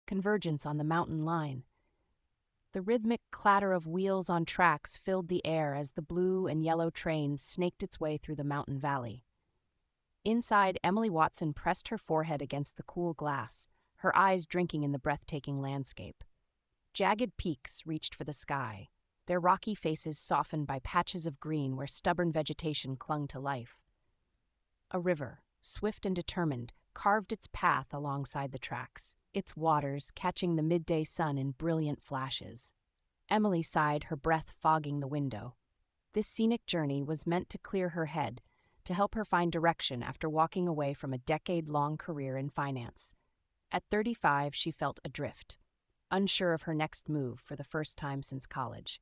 Convergence on the mountain line. The rhythmic clatter of wheels on tracks filled the air as the blue and yellow train snaked its way through the mountain valley. Inside, Emily Watson pressed her forehead against the cool glass, her eyes drinking in the breathtaking landscape. Jagged peaks reached for the sky, their rocky faces softened by patches of green where stubborn vegetation clung to life. A river, swift and determined, carved its path alongside the tracks, its waters catching the midday sun in brilliant flashes. Emily sighed, her breath fogging the window. This scenic journey was meant to clear her head, to help her find direction after walking away from a decade-long career in finance. At 35, she felt adrift, unsure of her next move for the first time since college.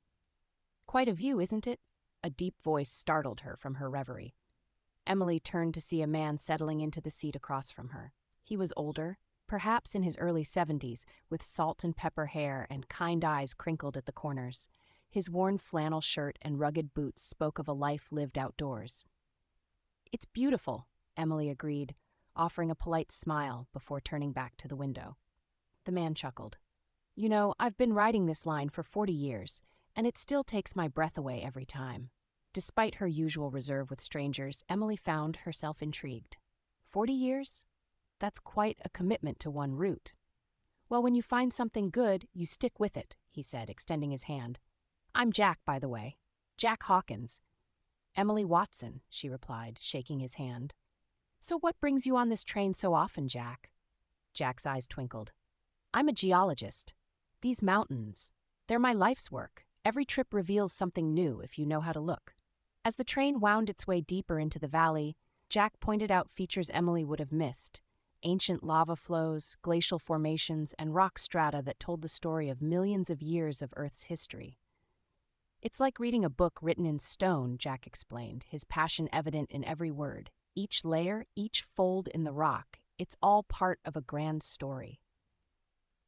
"Quite a view, isn't it?" A deep voice startled her from her reverie. Emily turned to see a man settling into the seat across from her. He was older, perhaps in his early 70s, with salt and pepper hair and kind eyes crinkled at the corners. His worn flannel shirt and rugged boots spoke of a life lived outdoors. "It's beautiful," Emily agreed, offering a polite smile before turning back to the window. The man chuckled. "You know, I've been riding this line for 40 years, and it still takes my breath away every time." Despite her usual reserve with strangers, Emily found herself intrigued. 40 years? That's quite a commitment to one route. "Well, when you find something good, you stick with it," he said, extending his hand. "I'm Jack, by the way. Jack Hawkins." "Emily Watson," she replied, shaking his hand. "So what brings you on this train so often, Jack?" Jack's eyes twinkled. "I'm a geologist. These mountains, they're my life's work. Every trip reveals something new if you know how to look." As the train wound its way deeper into the valley, Jack pointed out features Emily would have missed: ancient lava flows, glacial formations, and rock strata that told the story of millions of years of Earth's history. "It's like reading a book written in stone," Jack explained, his passion evident in every word. "Each layer, each fold in the rock, it's all part of a grand story."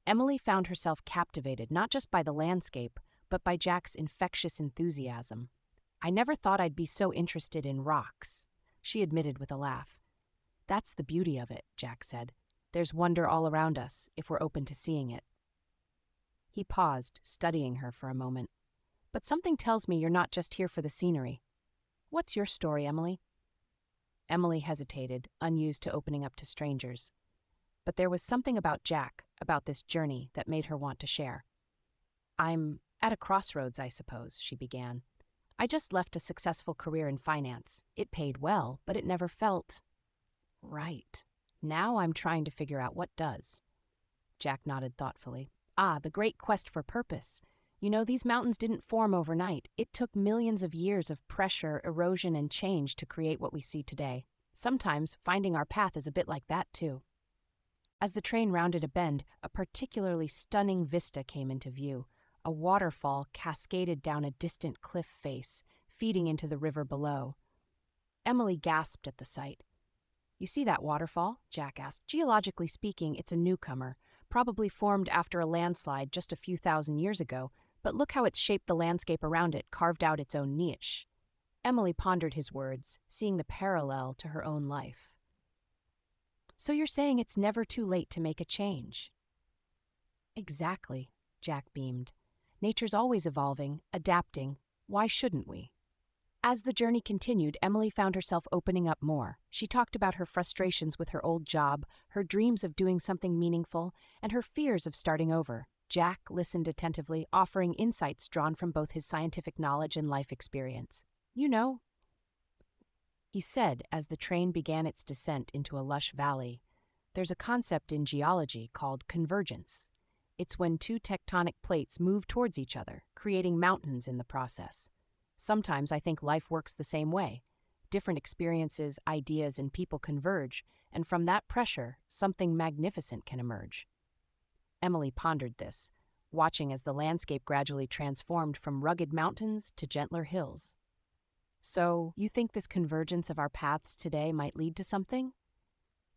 Emily found herself captivated not just by the landscape, but by Jack's infectious enthusiasm. "I never thought I'd be so interested in rocks," she admitted with a laugh. "That's the beauty of it," Jack said. "There's wonder all around us, if we're open to seeing it." He paused, studying her for a moment. "But something tells me you're not just here for the scenery. What's your story, Emily?" Emily hesitated, unused to opening up to strangers. But there was something about Jack, about this journey, that made her want to share. "I'm at a crossroads, I suppose," she began. "I just left a successful career in finance. It paid well, but it never felt right. Now I'm trying to figure out what does." Jack nodded thoughtfully. "Ah, the great quest for purpose. You know, these mountains didn't form overnight. It took millions of years of pressure, erosion, and change to create what we see today. Sometimes finding our path is a bit like that, too." As the train rounded a bend, a particularly stunning vista came into view. A waterfall cascaded down a distant cliff face, feeding into the river below. Emily gasped at the sight. "You see that waterfall?" Jack asked. "Geologically speaking, it's a newcomer, probably formed after a landslide just a few thousand years ago, but look how it's shaped the landscape around it, carved out its own niche." Emily pondered his words, seeing the parallel to her own life. "So you're saying it's never too late to make a change?" "Exactly," Jack beamed. "Nature's always evolving, adapting. Why shouldn't we?" As the journey continued, Emily found herself opening up more. She talked about her frustrations with her old job, her dreams of doing something meaningful, and her fears of starting over. Jack listened attentively, offering insights drawn from both his scientific knowledge and life experience. "You know," he said as the train began its descent into a lush valley, "there's a concept in geology called convergence. It's when two tectonic plates move towards each other, creating mountains in the process. Sometimes I think life works the same way. Different experiences, ideas, and people converge, and from that pressure, something magnificent can emerge." Emily pondered this, watching as the landscape gradually transformed from rugged mountains to gentler hills. "So, you think this convergence of our paths today might lead to something?"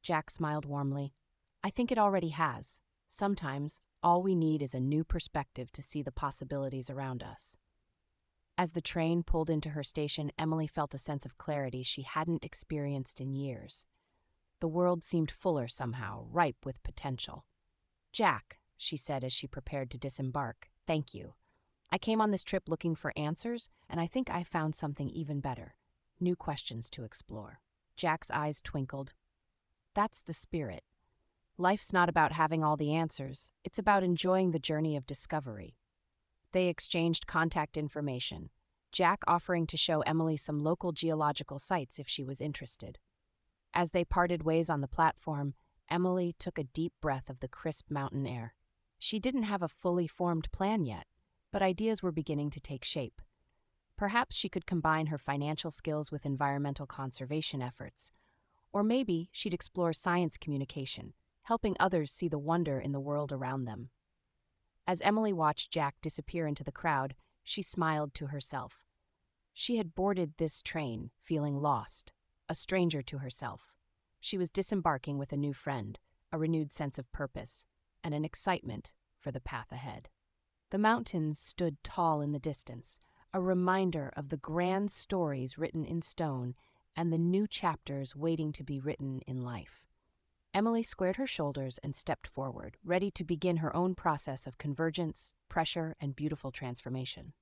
Jack smiled warmly. "I think it already has. Sometimes, all we need is a new perspective to see the possibilities around us." As the train pulled into her station, Emily felt a sense of clarity she hadn't experienced in years. The world seemed fuller somehow, ripe with potential. "Jack," she said as she prepared to disembark. "Thank you. I came on this trip looking for answers, and I think I found something even better. New questions to explore." Jack's eyes twinkled. That's the spirit. Life's not about having all the answers. It's about enjoying the journey of discovery. They exchanged contact information, Jack offering to show Emily some local geological sites if she was interested. As they parted ways on the platform, Emily took a deep breath of the crisp mountain air. She didn't have a fully formed plan yet, but ideas were beginning to take shape. Perhaps she could combine her financial skills with environmental conservation efforts. Or maybe she'd explore science communication, helping others see the wonder in the world around them. As Emily watched Jack disappear into the crowd, she smiled to herself. She had boarded this train, feeling lost, a stranger to herself. She was disembarking with a new friend, a renewed sense of purpose, and an excitement for the path ahead. The mountains stood tall in the distance, a reminder of the grand stories written in stone and the new chapters waiting to be written in life. Emily squared her shoulders and stepped forward, ready to begin her own process of convergence, pressure, and beautiful transformation.